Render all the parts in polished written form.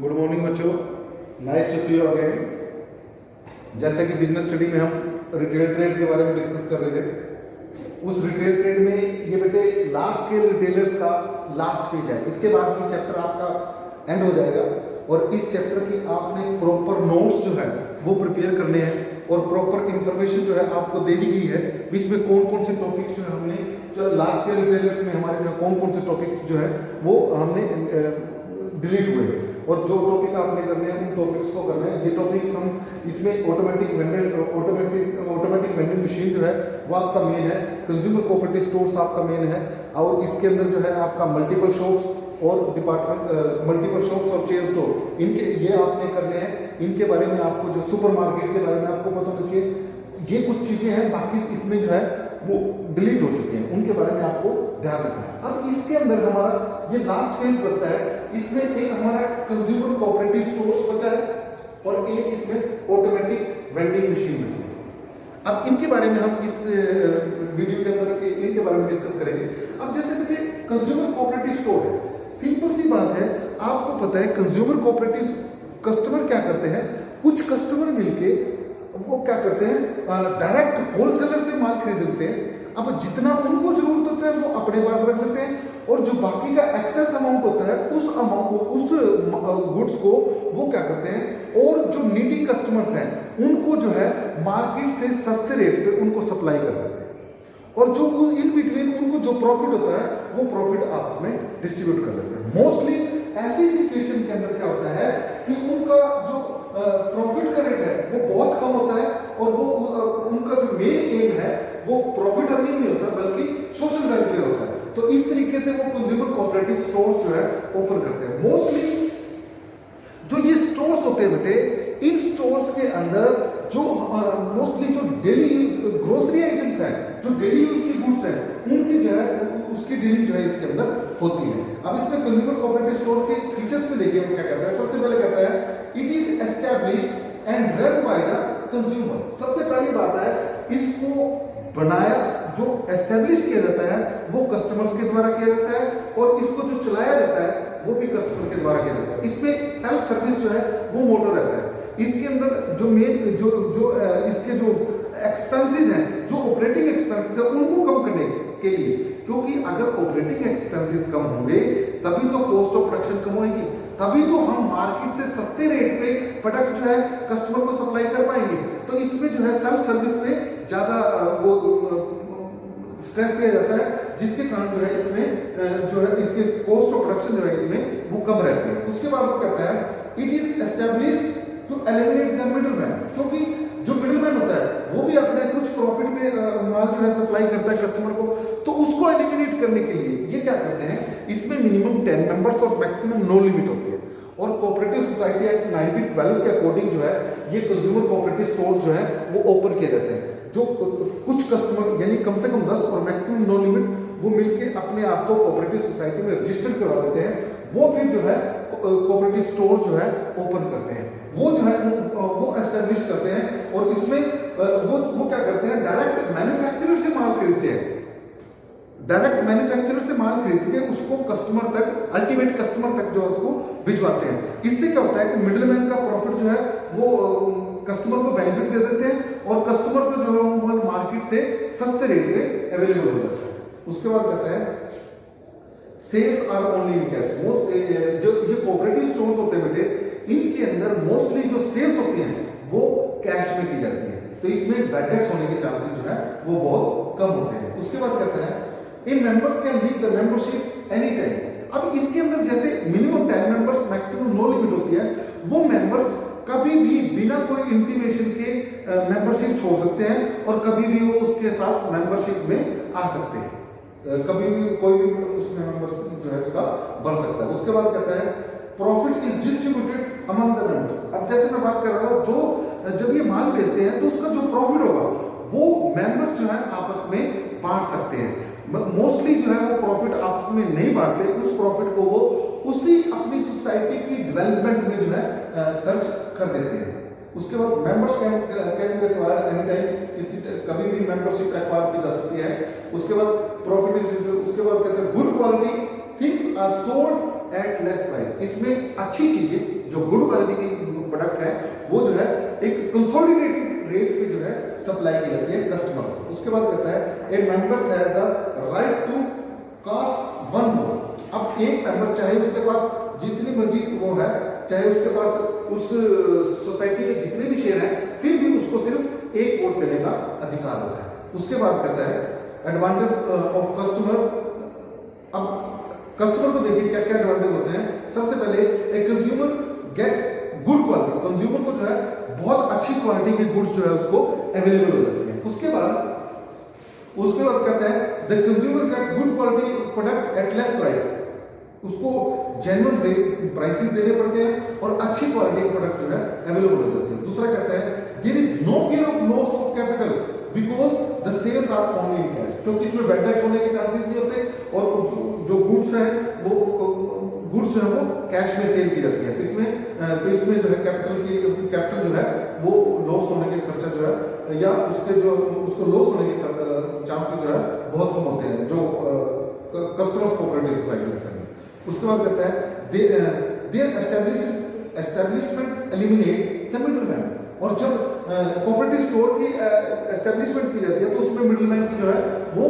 Good morning बच्चों, nice to see you again. जैसे कि बिजनेस स्टडी में हम रिटेल ट्रेड के बारे में डिस्कस कर रहे थे, उस रिटेल ट्रेड में ये बेटे लार्ज स्केल रिटेलर्स का लास्ट फेज है। इसके बाद ये चैप्टर आपका एंड हो जाएगा और इस चैप्टर की आपने प्रॉपर नोट्स जो है वो प्रिपेयर करने हैं और प्रॉपर इंफॉर्मेशन जो है आपको दे दी गई है। बीच में कौन कौन से टॉपिक्स जो है हमने जो लार्ज स्केल रिटेलर्स में हमारे जो कौन कौन से टॉपिक्स जो है वो हमने डिलीट हुए और जो टॉपिक आपने करने हैं उन टॉपिक्स को करना है। ये टॉपिक्स हम इसमें ऑटोमेटिक वेंडिंग मशीन जो है वो आपका मेन है, कंज्यूमर कोऑपरेटिव स्टोर्स आपका मेन है और इसके अंदर जो है आपका मल्टीपल शॉप्स और डिपार्टमेंट मल्टीपल शॉप्स और चेन स्टोर इनके ये आपने करने हैं। इनके बारे में आपको जो सुपरमार्केट के बारे में आपको पता होना चाहिए। ये कुछ चीजें हैं, बाकी इसमें जो है वो डिलीट हो चुके हैं, उनके बारे में आपको ध्यान रखना है। अब इसके अंदर हमारा ये लास्ट फेज बचता है, इसमें एक हमारा कंज्यूमर कोऑपरेटिव स्टोर्स बचा है और एक इसमें ऑटोमेटिक वेंडिंग मशीन बची है। अब इनके बारे में हम इस वीडियो के अंदर इनके बारे में डिस्कस करेंगे। अब जैसे कि कंज्यूमर कोऑपरेटिव स्टोर है, सिंपल सी बात है, आपको पता है कंज्यूमर कोऑपरेटिव कस्टमर क्या करते हैं, कुछ कस्टमर मिलके वो क्या करते हैं डायरेक्ट होलसेलर से माल खरीद लेते हैं। अब जितना उनको जरूरत होता है वो अपने पास रख लेते हैं और जो बाकी का एक्सेस अमाउंट होता है उस अमाउंट को उस गुड्स को वो क्या करते हैं और जो नीडी कस्टमर्स हैं उनको जो है मार्केट से सस्ते रेट पे उनको सप्लाई कर देते हैं और जो इन बिटवीन उनको जो प्रॉफिट होता है वो प्रॉफिट आपस में डिस्ट्रीब्यूट कर देते हैं। मोस्टली ऐसी सिचुएशन के अंदर क्या होता है कि उनका जो प्रॉफिट का रेट है वो बहुत कम होता है और वो उनका जो मेन एम है वो प्रॉफिट अर्निंग नहीं होता बल्कि सोशल वेलफेयर होता है। तो इस तरीके से वो कंज्यूमर कोऑपरेटिव स्टोर्स जो है ओपन करते हैं। मोस्टली जो ये स्टोर्स होते हैं बेटे, इन स्टोर्स के अंदर जो मोस्टली जो डेली यूज ग्रोसरी आइटम्स हैं, जो डेली यूज की गुड्स हैं, उनकी जो है उसकी डीलिंग जो है इसके अंदर होती है। अब इसमें कंज्यूमर कोऑपरेटिव स्टोर के फीचर्स में देखिए वो क्या कहता है। सबसे पहले कहता है it is established and run by the consumer. सबसे पहली बात है इसको बनाया जो एस्टैब्लिश किया जाता है वो कस्टमर्स के द्वारा किया जाता है और इसको जो चलाया जाता है वो भी कस्टमर के द्वारा किया जाता है। इसमें सेल्फ सर्विस जो है वो मोटो रहता है। इसके अंदर जो मेन जो इसके जो एक्सपेंसेस हैं, जो ऑपरेटिंग एक्सपेंसेस है उनको कम करने के लिए, क्योंकि अगर ऑपरेटिंग एक्सपेंसेस कम होंगे तभी तो कॉस्ट ऑफ प्रोडक्शन कम होगी, तभी तो हम मार्केट से सस्ते रेट पे प्रोडक्ट जो है कस्टमर को सप्लाई कर पाएंगे। तो इसमें जो है सेल्फ सर्विस पे ज्यादा वो स्ट्रेस दिया जाता है, जिसके कारण जो है इसमें जो है इसके कॉस्ट ऑफ प्रोडक्शन जो है इसमें वो कम रहती है। उसके बाद वो कहता है it is established to eliminate the middleman, क्योंकि जो मिडलमैन होता है वो भी अपने कुछ प्रॉफिट में माल जो है सप्लाई करता है कस्टमर को, तो उसको एलिमिनेट करने के लिए ये क्या करते हैं, इसमें मिनिमम 10 मेंबर्स और मैक्सिमम नो लिमिट होती है। और कोऑपरेटिव सोसाइटी एक्ट 1912 के अकॉर्डिंग जो है ये कंज्यूमर कोऑपरेटिव स्टोर्स जो है वो ओपन किए जाते हैं। जो कुछ कस्टमर यानी कम से कम 10 और मैक्सिमम नो लिमिट वो मिलके अपने आप को कोऑपरेटिव सोसाइटी में रजिस्टर्ड करवा देते हैं, वो फिर जो है कोऑपरेटिव स्टोर जो है ओपन करते हैं, वो जो है वो एस्टेब्लिश करते हैं और इसमें वो क्या करते हैं डायरेक्ट मैन्युफैक्चरर से माल खरीदते हैं, डायरेक्ट मैन्युफैक्चरर से माल खरीद के उसको कस्टमर तक अल्टीमेट कस्टमर तक जो है उसको भिजवाते हैं। इससे क्या होता है कि मिडलमैन का प्रॉफिट जो है वो कस्टमर को बेनिफिट दे देते हैं और कस्टमर को जो है वो मार्केट से सस्ते रेट पे अवेलेबल हो जाता है। उसके बाद कहता है sales are only in cash. जो ये कोऑपरेटिव स्टोर्स होते हैं बेटे, इनके अंदर मोस्टली जो सेल्स होती हैं वो कैश में की जाती है, तो इसमें बैड डेट्स होने के चांसेस जो है वो बहुत कम होते हैं। उसके बाद कहता है in members can leave the membership any time. अब इसके अंदर जैसे minimum 10 members maximum no limit होती है, वो मेंबर्स कभी भी बिना कोई इंटीमेशन के मेंबरशिप छोड़ सकते हैं और कभी भी वो उसके साथ मेंबरशिप में आ सकते हैं, कभी भी कोई भी उसमें मेंबरशिप जो है उसका बन सकता है। उसके बाद कहता है profit is distributed among the members. अब जैसे मैं बात कर रहा था, जो जब ये माल बेचते हैं तो उसका जो प्रॉफिट होगा वो मेंबर्स जो है आपस में बांट सकते हैं। मोस्टली जो है वो प्रॉफिट आपस में नहीं बांटते, उस प्रॉफिट को वो उसी अपनी सोसाइटी की डेवलपमेंट में जो है खर्च कर देते हैं। उसके बाद members can be acquired any time, किसी कभी भी मेंबरशिप एक्वायर की जा सकती है। उसके बाद प्रॉफिट इज, उसके बाद कहते हैं good quality things are sold at less price. इसमें अच्छी चीजें जो गुड क्वालिटी की प्रोडक्ट है वो जो है एक कंसोलिडेटेड रेट पे जो है सप्लाई की जाती है कस्टमर को। उसके बाद कहता है a members has the right to cast one more. अब एक मेंबर चाहे उसके पास जितनी मर्जी वो है, चाहे उसके पास उस सोसाइटी के जितने भी शेयर हैं, फिर भी उसको सिर्फ एक वोट देने का अधिकार होता है। उसके बाद कहता है एडवांटेज ऑफ कस्टमर। अब कस्टमर को देखिए क्या क्या एडवांटेज होते हैं। सबसे पहले एक consumer get good quality, consumer को जो है बहुत अच्छी क्वालिटी के गुड्स जो है उसको अवेलेबल हो जाती है। उसके बाद कहते हैं the consumer get good quality product at less price. उसको जेन्युइन रेट प्राइसेस देने पड़ते हैं और अच्छी क्वालिटी के प्रोडक्ट जो है अवेलेबल हो जाती है। दूसरा कहता है there is no fear of loss of capital because the sales are only in cash. क्योंकि इसमें बैड डेट्स होने के चांसेस नहीं होते और जो गुड्स है वो गुड्स जो है वो कैश में सेल की जाती है। तो इसमें जो है कैपिटल जो है वो लॉस होने के खर्चा जो है या उसको लॉस होने के चांसेस जो है बहुत कम होते हैं जो कस्टमर्स कोऑपरेटिव सोसाइटीज का। उसके बाद कहता है their establishment eliminate the middleman. और जब कोऑपरेटिव स्टोर की एस्टैब्लिशमेंट की जाती है तो उसमें मिडलमैन की जो है वो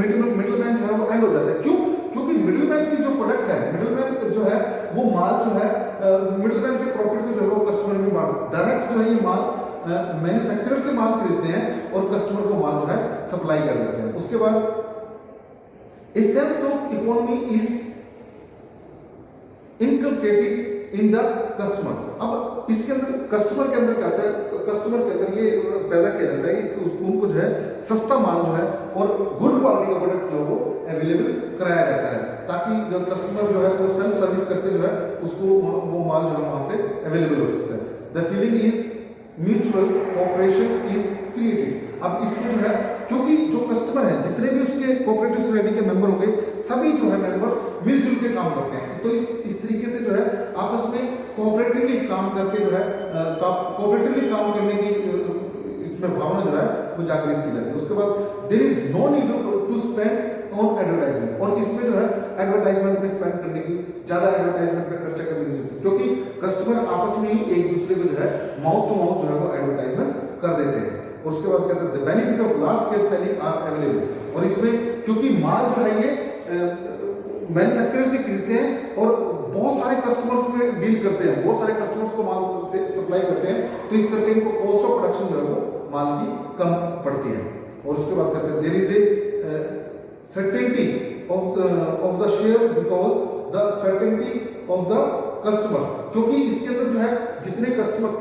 मिडलमैन जो है वो एंड हो जाता है। क्यों? क्योंकि मिडलमैन की जो प्रोडक्ट है, मिडलमैन जो है वो माल जो है मिडलमैन के प्रॉफिट को जो है वो कस्टमर में माल डायरेक्ट जो है ये माल मैन्युफैक्चरर से माल खरीदते हैं और कस्टमर को माल जो है सप्लाई कर देते हैं। उसके बाद a sense of economy is inculcated in the customer. अब इसके अंदर कस्टमर के अंदर क्या होता है, कस्टमर के अंदर ये पैदा किया जाता है कि उनको जो है सस्ता माल जो है और गुड क्वालिटी का प्रोडक्ट जो है वो अवेलेबल कराया जाता है ताकि जो कस्टमर जो है वो सेल्फ सर्विस करके जो है उसको वो माल जो है वहां से अवेलेबल हो सकता है। The feeling is mutual cooperation is created. अब इसमें जो है क्योंकि जो कस्टमर है जितने भी उसके कोऑपरेटिव सोसाइटी के मेंबर होंगे सभी जो है मेंबर्स मिलजुल के काम करते हैं। तो इस तरीके से जो है आपस में कोऑपरेटिवली काम करके जो है कोऑपरेटिवली काम करने की इसमें भावना जो है वो जागृत की जाती है। उसके बाद there is no need to spend on advertisement. और इसमें जो है एडवर्टाइजमेंट पे स्पेंड करने की, ज्यादा एडवर्टाइजमेंट पे खर्चा करने की जरूरत है क्योंकि कस्टमर आपस में ही एक दूसरे को जो है माउथ टू माउथ जो है वो एडवर्टाइजमेंट कर देते हैं। और उसके बाद कहते हैं the benefit of large scale selling are available. और इसमें क्योंकि माल जो है ये मैन्युफैक्चरर से खरीदते हैं और बहुत सारे कस्टमर्स में डील करते हैं, बहुत सारे कस्टमर्स को माल से सप्लाई करते हैं, तो इस करके इनको कॉस्ट ऑफ प्रोडक्शन जो है वो माल की कम पड़ती है। और उसके बाद कहते हैं there is a certainty of the share because the certainty of the customer. क्योंकि इसके अंदर जो है जितने कस्टमर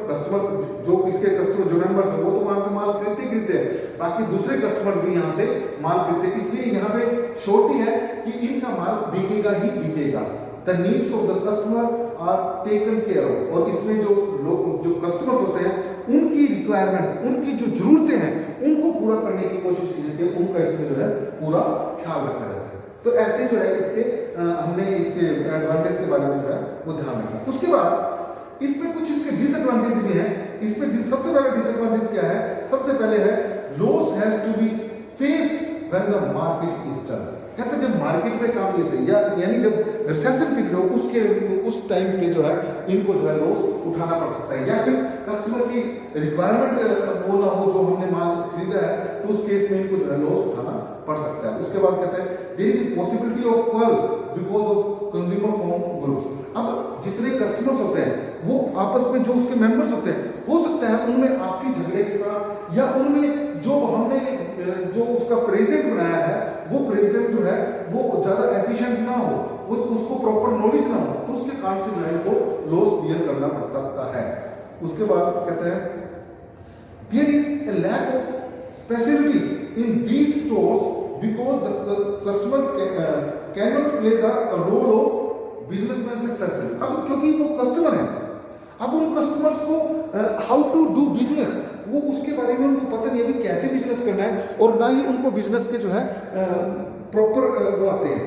जो इसके कस्टमर जो मेंबर्स है वो तो वहां से माल खरीदते हैं, बाकी दूसरे कस्टमर भी यहाँ से माल खरीदते हैं। इसलिए यहाँ पे श्योरिटी है कि इनका माल बिकेगा ही बिकेगा। The needs of the customer are taken care of. और इसमें जो कस्टमर्स होते हैं उनकी रिक्वायरमेंट, उनकी जो जरूरतें हैं उनको पूरा करने की कोशिश की जाती है, उनका इसमें जो है पूरा ख्याल रखा जाता है। तो ऐसे जो है इसके हमने इसके एडवांटेज के बारे में जो है वो ध्यान रखा। उसके बाद इसमें कुछ इसके डिसएडवांटेज भी हैं। इसमें सबसे पहले डिसएडवांटेज क्या है? सबसे पहले है loss has to be faced when the market is turn. कहते हैं जब मार्केट में काम लेते हैं यानी जब रिसेशन पीरियड हो उस टाइम पे जो है इनको जो है लॉस उठाना पड़ सकता है, या फिर कस्टमर की रिक्वायरमेंट वो ना हो जो हमने माल खरीदा है तो उस केस में इनको जो है लॉस उठाना पड़ सकता है। उसके बाद कहते हैं there is possibility of quarrel because of consumer form groups. अब जितने कस्टमर्स होते हैं वो आपस में जो उसके मेंबर्स होते हैं हो सकता है उनमें आपसी झगड़े के कारण या उनमें जो हमने जो उसका प्रेसिडेंट बनाया है वो प्रेसिडेंट जो है वो ज्यादा एफिशिएंट ना हो, वो उसको प्रॉपर नॉलेज ना हो, तो उसके कारण से जो है इनको लॉस बियर करना पड़ सकता है। उसके बाद कहते हैं there is a lack of speciality in these stores because the customer can not play the role of businessman successful. अब क्योंकि वो कस्टमर है, अब उन कस्टमर्स को हाउ टू डू बिजनेस वो उसके बारे में उनको पता नहीं अभी कैसे बिजनेस करना है, और ना ही उनको बिजनेस के जो है प्रॉपर वो आते हैं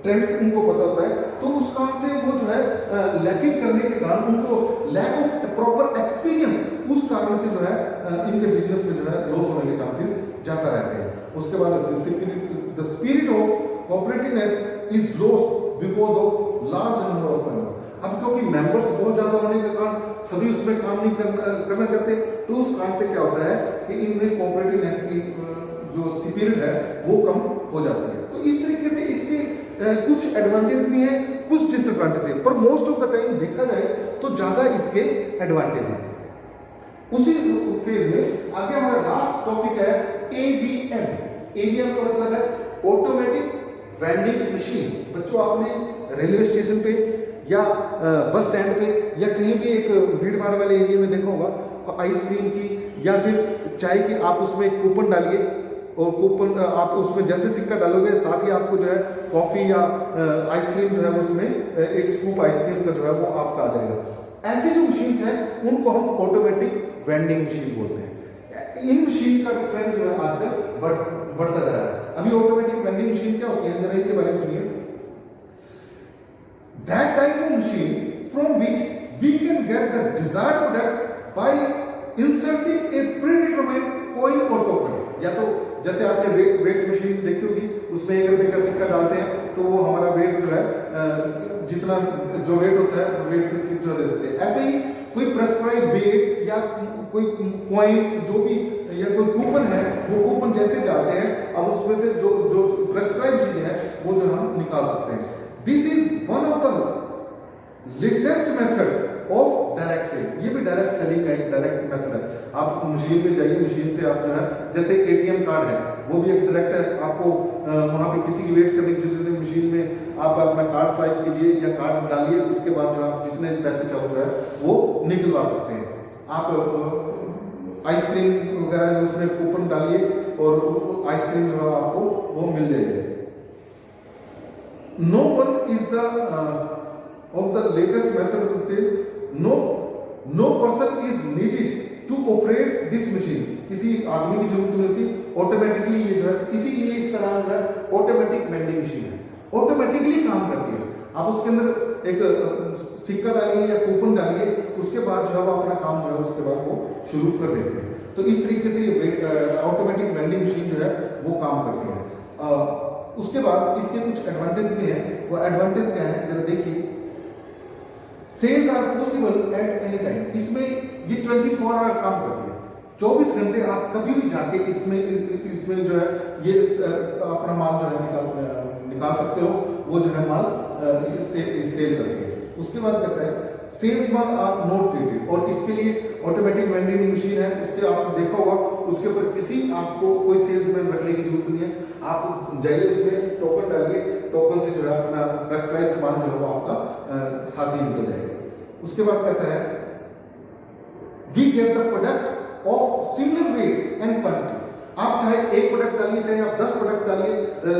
ट्रेंड्स उनको पता होता है। तो उस कारण से वो जो है लैकिंग करने के कारण उनको लैक ऑफ प्रॉपर एक्सपीरियंस उस कारण से जो है इनके बिजनेस में जो है लॉस होने के चांसेस ज्यादा रहते हैं। उसके बाद the spirit of cooperativeness is lost because of large number of member. अब क्योंकि मेंबर्स बहुत ज्यादा होने के कारण सभी उसमें काम नहीं करना चाहते, तो उस कारण से क्या होता है कि इनमें कोऑपरेटिवनेस की जो स्पिरिट है वो कम हो जाती है। तो इस तरीके से इसके कुछ एडवांटेज भी हैं, कुछ डिसएडवांटेज है, पर मोस्ट ऑफ द टाइम देखा जाए तो ज्यादा इसके एडवांटेजेस हैं। उसी फेज में आगे हमारा लास्ट टॉपिक है एवीएम। एवीएम का मतलब है ऑटोमेटिक वेंडिंग मशीन। बच्चों आपने रेलवे स्टेशन पे या बस स्टैंड पे या कहीं भी एक भीड़ भाड़ वाले एरिया में देखा होगा तो आइसक्रीम की या फिर चाय की आप उसमें एक कूपन डालिए और कूपन आप उसमें जैसे सिक्का डालोगे साथ ही आपको जो है कॉफी या आइसक्रीम जो है उसमें एक स्कूप आइसक्रीम का जो है वो आपका आ जाएगा। ऐसी जो मशीन है उनको हम ऑटोमेटिक वेंडिंग मशीन बोलते हैं। इन मशीन का ट्रेंड जो है आजकल बढ़ता जा रहा है। अभी ऑटोमेटिक वेंडिंग मशीन क्या होती है जरा इनके बारे में सुनिए। That type of machine from which we can get the desired product by inserting a predetermined coin or token। या तो जैसे आपने वेट मशीन देखी होगी, उसमें 1 रुपए का सिक्का डालते हैं तो वो हमारा वेट जो है जितना जो वेट होता है वेट की स्लिप जो दे देते हैं। ऐसे ही कोई प्रेस्क्राइब वेट या कोई कॉइन जो भी या कोई कूपन है वो कूपन जैसे डालते हैं अब उसमें से जो जो प्रेस्क्राइब चीज है वो जो हम निकाल सकते हैं। This is one of the latest method of direct selling. ये भी डायरेक्ट सेलिंग का एक डायरेक्ट मेथड है। आप मशीन में जाइए, मशीन से आप जो है जैसे एटीएम कार्ड है वो भी एक डायरेक्ट है। आपको वहां पे किसी की वेट करने की जरूरत नहीं, मशीन में आप अपना कार्ड स्वाइप कीजिए या कार्ड डालिए, उसके बाद जो आप जितने पैसे चाहो जो है वो निकलवा सकते हैं। आप आइसक्रीम वगैरह उसमें कूपन डालिए और आइसक्रीम जो है आपको वो मिल जाएगी। No one is the of the latest method of sale. No person is needed to operate this machine. किसी आदमी की जरूरत नहीं होती, ऑटोमेटिकली ये जो है, इसीलिए इसका नाम जो है ऑटोमेटिक वेंडिंग मशीन है। ऑटोमेटिकली काम करती है। आप उसके अंदर एक सिक्का डालिए या कूपन डालिए, उसके बाद जो है वो अपना काम जो है उसके बाद वो शुरू कर देते हैं। तो इस तरीके से ये ऑटोमेटिक वेंडिंग मशीन जो है वो काम करती है। उसके बाद इसके कुछ एडवांटेज भी हैं। वो एडवांटेज क्या है जरा देखिए। Sales are possible at any time. इसमें ये 24 आवर काम करती है। 24 घंटे आप कभी भी जाके इसमें जो है ये अपना माल जो है निकाल सकते हो। वो जो है माल सेल करके। उसके बाद कहता है सेल्समैन आर नॉट नीडेड। और इसके लिए ऑटोमेटिक वेंडिंग मशीन है, उसके आपने देखा होगा उसके ऊपर किसी आपको कोई सेल्समैन रखने की जरूरत नहीं है। आप जाइए उसमें टोकन डालिए, टोकन से जो है अपना प्रेस्क्राइब सामान जो है वो आपका साथ ही निकल जाएगा। उसके बाद कहता है we get the product of similar weight and quantity. आप चाहे एक प्रोडक्ट डालिए चाहे आप 10 प्रोडक्ट डालिए,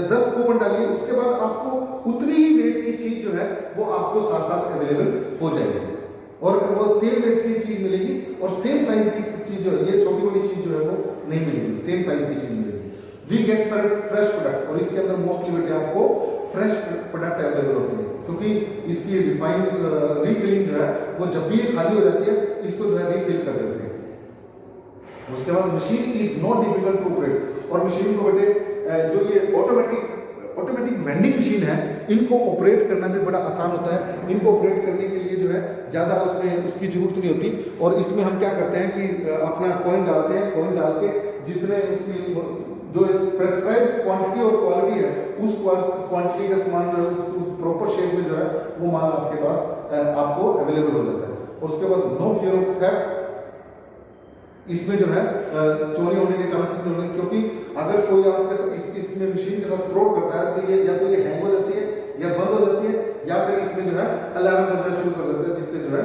10 कूपन डालिए, उसके बाद आपको उतनी ही वेट की चीज जो है वो आपको साथ साथ अवेलेबल हो जाएगी और वो सेम वेट की चीज मिलेगी और सेम साइज की चीज जो है, ये छोटी बड़ी चीज जो है वो नहीं मिलेगी, सेम साइज की चीज मिलेगी। We get fresh product. और इसके अंदर मोस्टली बेटे आपको फ्रेश प्रोडक्ट अवेलेबल होती है क्योंकि इसकी रीफिलिंग जो है वो जब भी ये खाली हो जाती है इसको जो है रीफिल कर देते हैं। उसके बाद machine is not difficult to operate. और मशीन को बेटे जो ये ऑटोमेटिक वेंडिंग मशीन है इनको ऑपरेट करना भी बड़ा आसान होता है। इनको ऑपरेट करने के लिए जो है ज़्यादा उसमें उसकी जरूरत नहीं होती। और इसमें हम क्या करते हैं कि अपना कॉइन डालते हैं, कॉइन डाल के जितने उसमें जो प्रेस्क्राइब क्वांटिटी और क्वालिटी है उस क्वांटिटी का सामान जो है प्रॉपर शेप में जो है वो माल आपके पास आपको अवेलेबल हो जाता है। उसके बाद नो फियर ऑफ थेफ्ट। इसमें जो है चोरी होने के चांसेस नहीं होंगे क्योंकि अगर कोई आपके इसमें मशीन के साथ फ्रॉड करता है तो ये या तो ये हैंग हो जाती है या बंद हो जाती है या फिर इसमें जो है अलार्म बजना शुरू कर देता है जिससे जो है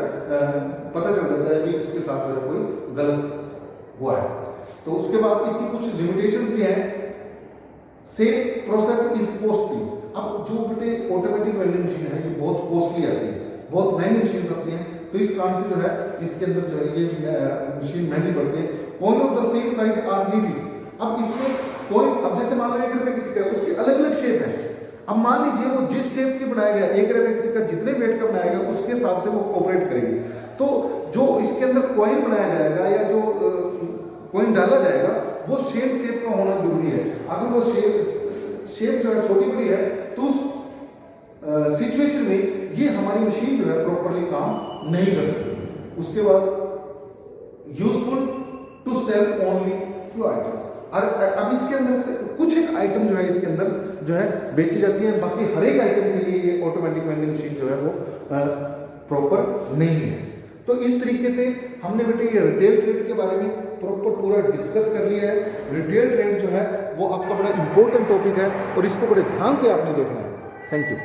पता चल जाता है कि उसके साथ जो है कोई गलत हुआ है। तो उसके बाद इसकी कुछ लिमिटेशंस भी हैं। Same process is costly. अब जो बेटे ऑटोमेटिक वेंडिंग मशीन है ये बहुत कॉस्टली आती है, बहुत महंगी मशीन आती हैं, तो इस कारण से जो है इसके अंदर जो है ये मशीन महंगी पड़ती है। Coin of the same size are needed. अब इसमें कॉइन, अब जैसे मान लो 1 रुपए किसी का उसकी अलग अलग शेप है। अब मान लीजिए वो जिस शेप की बनाया गया 1 रुपए किसी का जितने वेट का बनाया गया उसके हिसाब से वो ऑपरेट करेगी। तो जो इसके अंदर कॉइन बनाया जाएगा या जो कॉइन डाला जाएगा वो सेम शेप का होना जरूरी है। अगर वो शेप जो है छोटी बड़ी है तो उस सिचुएशन में ये हमारी मशीन जो है प्रॉपरली काम नहीं कर सकती। उसके बाद useful to sell only few items. और अब इसके अंदर से कुछ एक आइटम जो है इसके अंदर जो है बेची जाती है, बाकी हर एक आइटम के लिए ये ऑटोमेटिक वेंडिंग मशीन जो है वो प्रॉपर नहीं है। तो इस तरीके से हमने बेटे ये रिटेल ट्रेड के बारे में प्रॉपर पूरा डिस्कस कर लिया है। रिटेल ट्रेड जो है वो आपका बड़ा इंपॉर्टेंट टॉपिक है और इसको बड़े ध्यान से आपने देखना है। Thank you.